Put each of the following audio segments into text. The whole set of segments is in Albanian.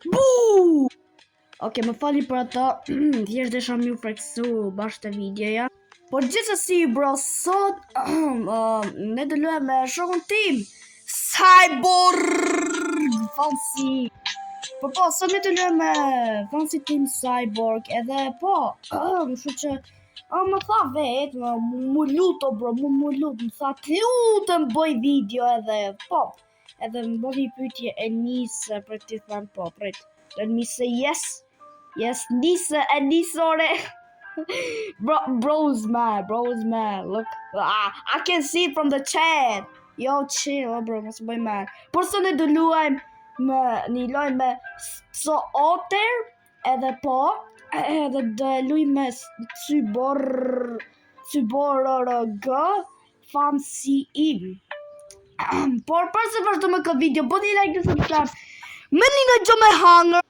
Bu! Okej, më fali për ato, thjesht desha më freksu bashkë të videoja. Por gjithsesi, bro, sot ne do luajmë me shokun tim, Cyborg Fancy. Po, sot ne do luajmë me Fancy Team Cyborg, edhe po, kështu që më tha vetë, mu luto, bro, mu lut, më tha, të lutem bëj video edhe, po, edhe më bëvi pyetje e nisë për ti thënë po, prit, let me say yes, Nisa and Nisore. Bro's mad. Look, I can see it from the chat. Yo, chill, bro. Mos bëj mad. Por sot ne do luajmë një lojë me so otter, edhe po, edhe do luajmë me Cyborg Fancy Im. Por përse vazhdo me këtë video, bëni like dhe subscribe. Merrni në gjë me hangër.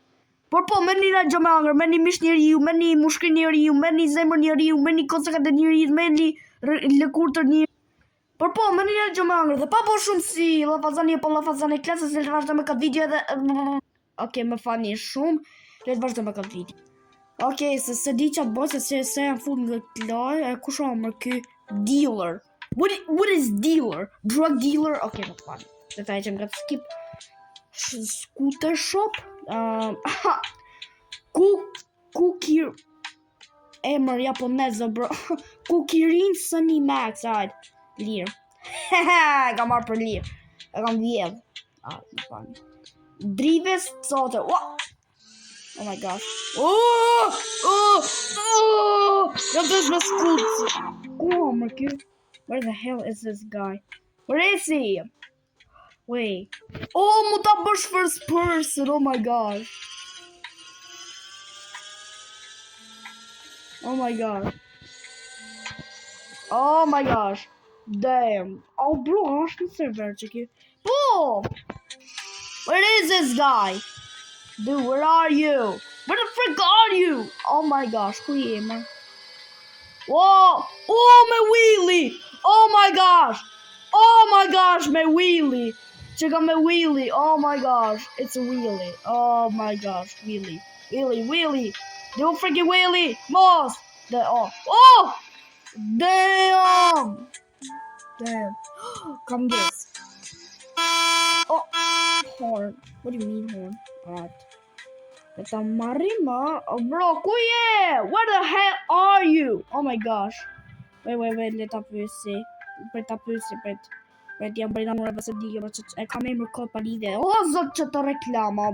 Por po, merrni në gjë me hangër, merrni mish njeriu, merrni mushkë njeriu, merrni zemër njeriu, merrni kocekat e njeriu, merrni lëkurë njeriu. Por po, merrni në gjë me hangër dhe pa bo shumë si llafazani apo llafazani klasës, le të vazhdo me këtë video edhe okej, më fani shumë, le të vazhdo me këtë video. Okej, se di çat bëj se jam fut në lojë, kush është ky dealer? What is dealer? Drug dealer? Okej, më fani. Le të hajmë nga skip scooter shop. Cookie emër japoneze, bro. Kukirin Sunny Max, ajt, lirë. Ka marrë për lirë. E kam vjedh. Më fani. Drives sote. Oh my gosh. Jam të me scooter. Where the hell is this guy? Where is he? Wait. Oh, mu ta bësh first person. Oh my gosh. Oh my gosh. Damn. Oh, bro, është në server që ki. Oh! Where is this guy? Dude, where are you? Where the frick are you? Oh my gosh, ku je, man? Whoa! Oh, me wheelie! Oh my gosh! Me wheelie! Check out my wheelie! Oh my gosh! It's a wheelie! Oh my gosh! Wheelie! Do a freaking wheelie! Moss! Oh! Damn! Come this! Oh! Horn! What do you mean horn? Alright. It's a marima. Oh, bro, kuye! Where the hell are you? Oh my gosh! Wait, let up see. Wait, jam bëjna mërë vëse digë, e kam e mërë kod pa lidhe. O, zot që të reklama.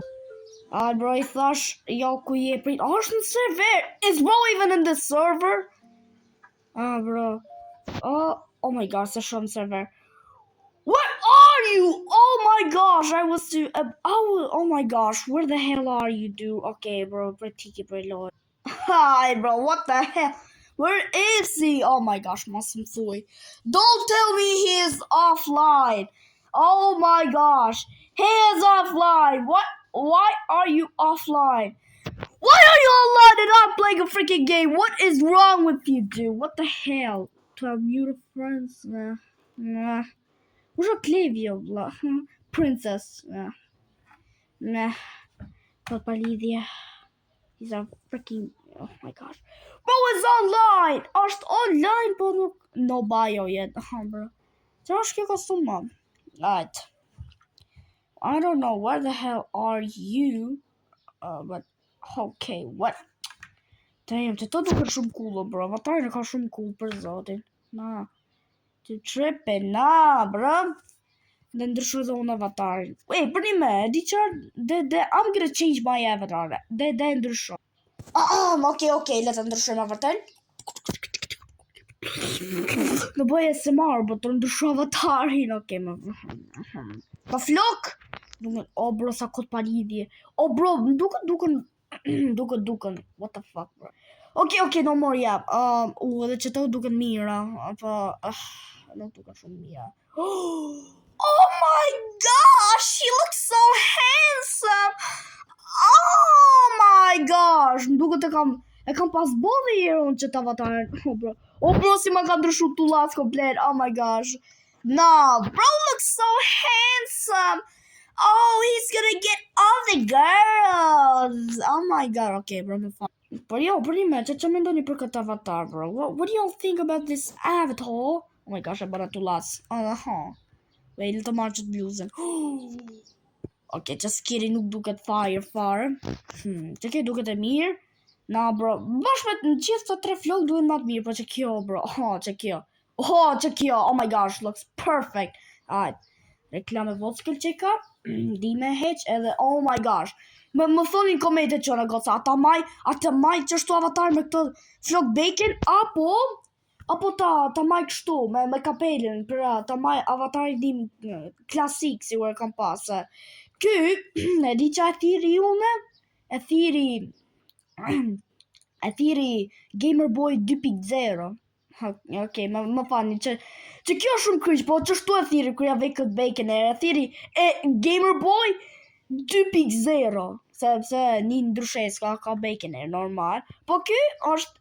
Bro, I thash, jo, ku je prit. Është në server. Is bro even in the server? Bro. Oh my gosh, se shumë server. Where are you? Oh my gosh, oh my gosh, where the hell are you, dude? Okay, bro, pretty lord. Hi, bro, what the hell? Where is he? Oh my gosh, mos më thuj. Don't tell me he is offline. Oh my gosh, he is offline. What? Why are you offline? Why are you online and not playing a freaking game? What is wrong with you, dude? What the hell? 12 muted friends? Nah. Where's your Clavio, blah? Princess? Nah. Papalidia. He's a freaking... Oh my gosh. Bro is online! Është online, po nuk... No bio yet. Bro. Qa është kjo kostum, man? Right. I don't know where the hell are you. But... Okay, what? Damn, që të duke shumë cool, bro. Avatarin e ka shumë cool për zotin. Na. Të trippin, na, bro. Dhe ndryshu dhe unë avatarin. Wait, për një me, di qarë, I'm gonna change my avatar. Dhe ndryshu. Okay, le të ndryshojmë avatarin. Në bëj SMR, but të ndryshu avatarin, okay, më... Pa flok! Oh, bro, sa kot pa lidhje. Oh, bro, duken, what the fuck, bro. Okay, no more, yeah. Dhe që të duken mira, pa... Nuk duken shumë mira. Oh my gosh, he looks so handsome! Oh my gosh, më duket e kam pas bodhe jere unë që të avatarin. Oh bro, si ma ka ndryshu tullat komplet, oh my gosh. Nah, bro looks so handsome! Oh, he's gonna get all the girls. Oh my god. Okay, bro, më fal. Por jo, për një me, që mendoni për këtë avatar, bro? What do y'all think about this avatar? Oh my gosh, e bëra tu las. Wait, të marrë qëtë bluzën. Okay, just kidding, nuk duket fare. Që kjo duket e mirë? Na, bro, bashkë me në gjithë të 3 flok duhet më të mirë, po që kjo, bro. Që kjo. Oh my gosh, looks perfect. Alright. Reklame vodskëll që ka, di me heq edhe, oh my gosh. Më thoni në komentet që në goca, ata maj që shtu avatar me këtë flok bacon, apo ta maj kështu, me kapelin, për ta maj avatar i dim klasik, si where kam pas. Ky, e di që e thiri une, e thiri Gamer Boy 2.0. Okay, më fani që kjo është shumë kryq, po që shtu e thiri kërja vej këtë bacon e thiri Gamer Boy 2.0, sepse një ndryshes ka bacon e normal, po kjo është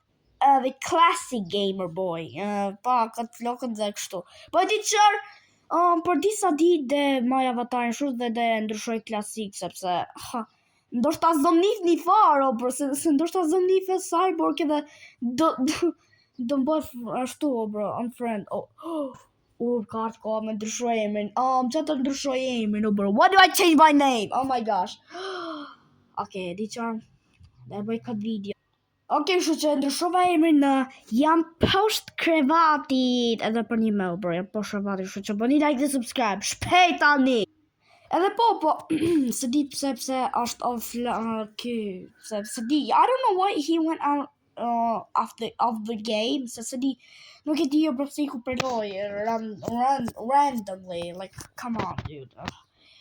the classic Gamer Boy, pa këtë flokët dhe kështu. Po e di qërë, për disa ditë dhe maj avatarin shumë dhe ndryshoj klasik, sepse ndoshta zëmnif një faro, por se ndoshta zëmnif e Cyborg edhe do më bëj ashtu, bro, unfriend. Kartë ka me ndryshoj emrin. Që të ndryshoj emrin, bro. Why do I change my name? Oh my gosh. Okay, di qarë, dhe bëj këtë video. Okay, shu që ndryshova emrin në jam post krevatit. Edhe për një mail, bro, jam post krevatit. Shu që bëni like dhe subscribe. Shpejt tani. Edhe po, se di sepse është se di, I don't know why he went out of the game, se di, nuk e di jo bro se ku përloj, randomly, like, come on, dude.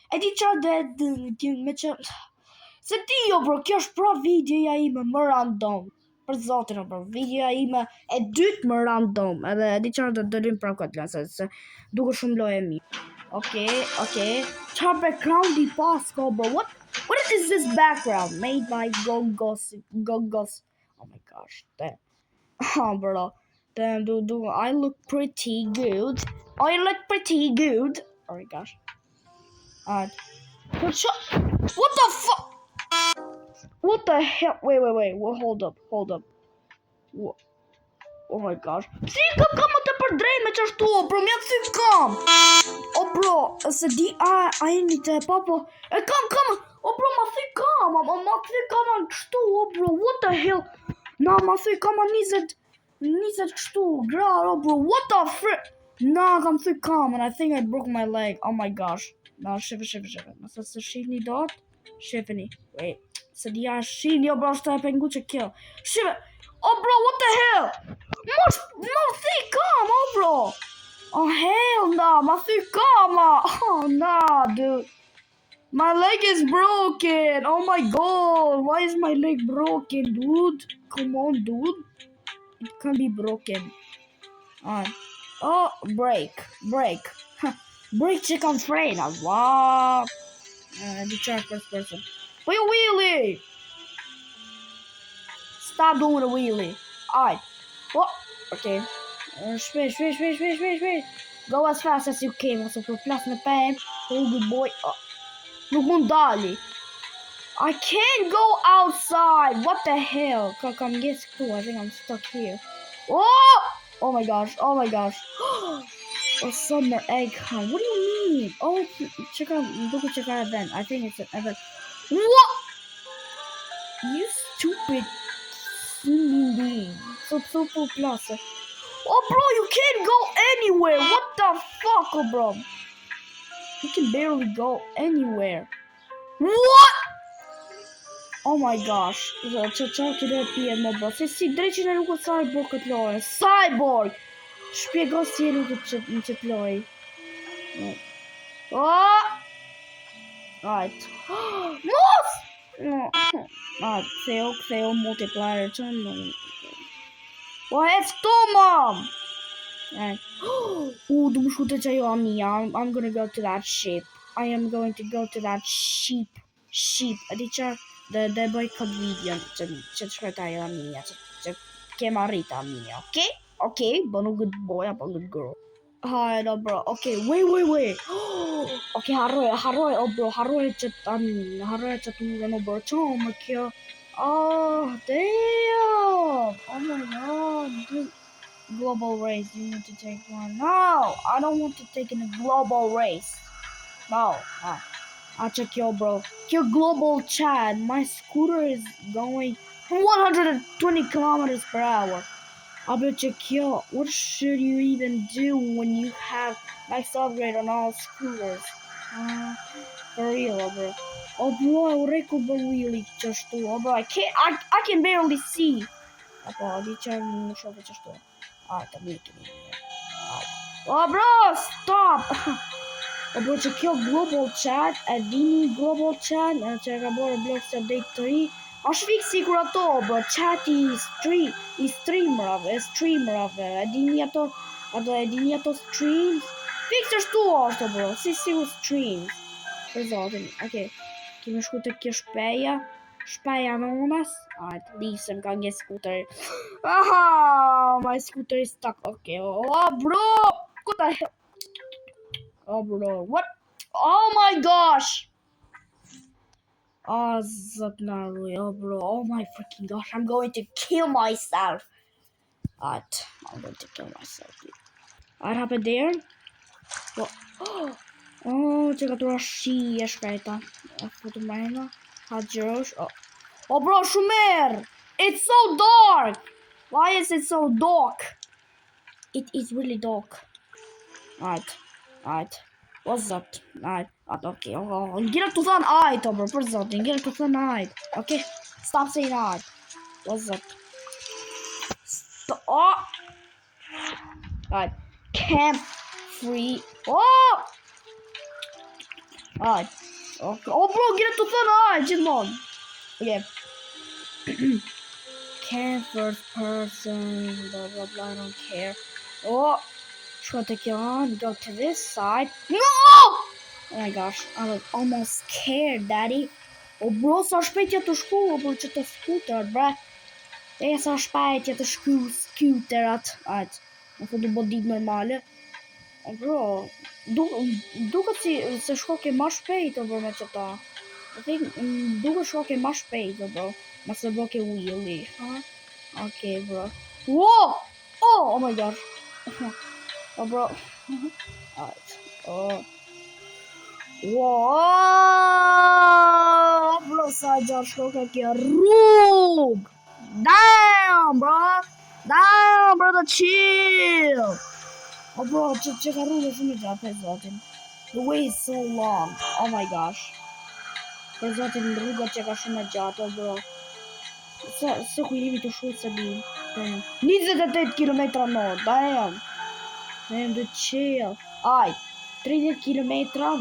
E di qa me që, se di jo bro, kjo është pra videoja ime më random, për zotin o bro, videoja ime e dytë më random, edhe e di qa dhe dërim pra këtë lënë, se duke shumë loj e mi. Okay. Qa background I pas ko, bro, what is this background? Made by Gogos. Oh my gosh, damn. Bro, damn, do I look pretty good? Oh my gosh. Alright. What the fuck? What the hell? Wait. Hold up. What? Oh my gosh. Si kam të përdrejt me qashtu, bro, mja të si kam. Bro, se di, a e një të papo. Kam. Bro, ma si kam. Ma si kam kështu, bro, what the hell? Na, ma si kam 20 kështu, gra, bro, what the frick? Na, kam si kam, and I think I broke my leg. Oh my gosh. Na, shive. Nëse se shifni dot, shifni. Wait, se di a shifni, bro, shtë e pengu që kjo. Shive. Bro, what the hell? Ma si kam, bro. Oh, hell no, ma si kam. Oh, nah, dude. My leg is broken. Oh my god, why is my leg broken, dude? Come on, dude. It can be broken. Break. Break chicken frame. Wow. The charge first person. Wait, wheelie. Stop doing a wheelie. Alright. What? Okay. Space. Go as fast as you can. Also, for plus the pain. Oh, good boy. Nuk mund dali. I can't go outside. What the hell? Come get cool. I think I'm stuck here. Oh my gosh. A summer egg hunt. What do you mean? Check out event. I think it's an event. What? You stupid human being. So plus. Bro, you can't go anywhere. What the fuck, bro? You can barely go anywhere. What? Oh my gosh. Qa këtë pje më bë. Se si dreqin e nuk o Cyborg këtë lojë. Cyborg! Shpjego si e nuk në qëtë lojë. Right. Mos! Ktheo multiplier që në. Hefto, mom! Du më shkute që jo Amia. I'm gonna go to that ship. I am going to go to that sheep. A di që dhe bëj këtë video që të shkojta jo Amia. Që kem arrita Amia, okay? Okay, but no good boy, but good girl. Hajde o bro, okej, wait. Okej, harroj o bro, harroj që të uren o bro, qo më kjo? Oh, damn! Oh my god, global race, you need to take one. No, I don't want to take in a global race. No. I'll check yo, bro. Your global chat. My scooter is going 120 kilometers per hour. I'll bet you kill. What should you even do when you have max upgrade on all scooters? For real, bro. Oh, bro, record really just do. Oh, bro, I can barely see. Oh, bro, di c'è un show che just do. Alright, I'm making it. Oh, bro, stop. O bro që kjo global chat, e dini global chat, që ka bërë Blox Update 3, është fix sikur ato, bro, chat i streamerave, e dini ato streams, fix është tu ashtu, bro, si sikur streams, për zotin, okej, kime shku të kjo shpeja në unas, ajt, lisem ka nge scooter, aha, my scooter is stuck, okej, oh, bro, what the hell? Oh, bro, what? Oh my gosh! Oh, Zapnaru, oh, bro, oh my freaking gosh, I'm going to kill myself. I'm going to kill myself. What happened there? Oh, czeka tu shi e shkreta. Foto marina. Hadjerosh. Oh, bro, Shumer! It's so dark! Why is it so dark? It is really dark. Alright. What's that? Alright, okay. Oh, get up to the night, bro. For something, get up to the night. Okay, stop saying night. What's that? Stop. Oh. Alright, camp free. Oh. Alright. Okay. Oh, bro, get up to the night, Jimon. Okay. Camp first person. Blah blah blah. I don't care. Oh. Try to get on, go to this side. No! Oh my gosh, I was almost scared, daddy. Oh, bro, sa shpejt të shku, bro, që të scooter, bre. E sa shpejt të shku scooterat. Ajt, në fund do dit normale. Oh, bro, duket si se shko ke ma shpejt, bro, me qëta. Duket shko ke ma shpejt, bro. Ma se bo ke wheelie, ha? Okay, bro. Whoa! Oh my gosh. Oh, bro. Alright. Oh. Whoa! Bro, sa gjash shkoka kja rrug! Damn, bro! Damn, brother, chill! Oh, bro, që ka rrug e shumë gjatë, për zotin. The way is so long. Oh my gosh. Për zotin, rruga që ka shumë gjatë, oh, bro. Se ku jemi të shutë se di. Damn. 28 km në, damn. Damn, the chill. Aj, 30 km,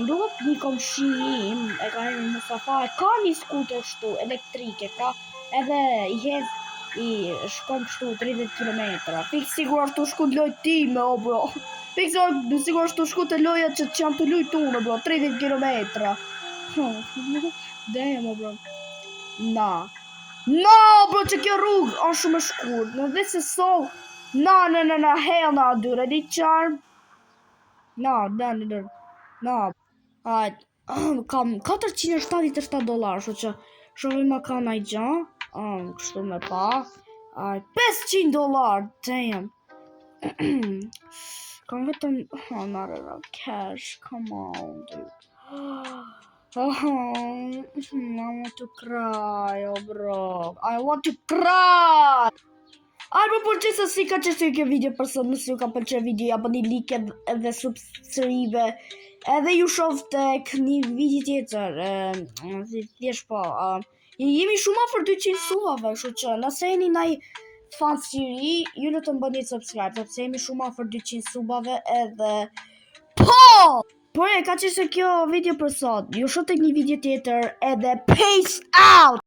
duhet një komshim, e ka një Mustafa, ka një skuter shtu, elektrike, ka edhe i shkom shtu 30 km. Fik sigur ashtu shku të lojt time, o bro. Fik sigur ashtu shku të lojat që jam të lujt unë, bro, 30 km. Damn, o bro. No, bro, që kjo rrug është shumë e shkurt. No, this is so... No, hell no, dude, I did charm. No. Alright, kam $477, shu që shumë ma ka naj gja. Kështu me pa. Alright, $500, damn. Kam vetëm, not enough cash, come on, dude. I want to cry, oh bro. I want to cry! Bro, por qëse si ka qështu kjo video për sot, nëse ju ka pëlqe video, ja bëni like edhe subscribe, edhe ju shof tek një video tjetër, thjesht po, jemi shumë afër 200 subave, kështu që nëse jeni ndaj fans të ri, ju lutem bëni subscribe, sepse jemi shumë afër 200 subave edhe po! Por ka qështu kjo video për sot, ju shof tek një video tjetër edhe peace out!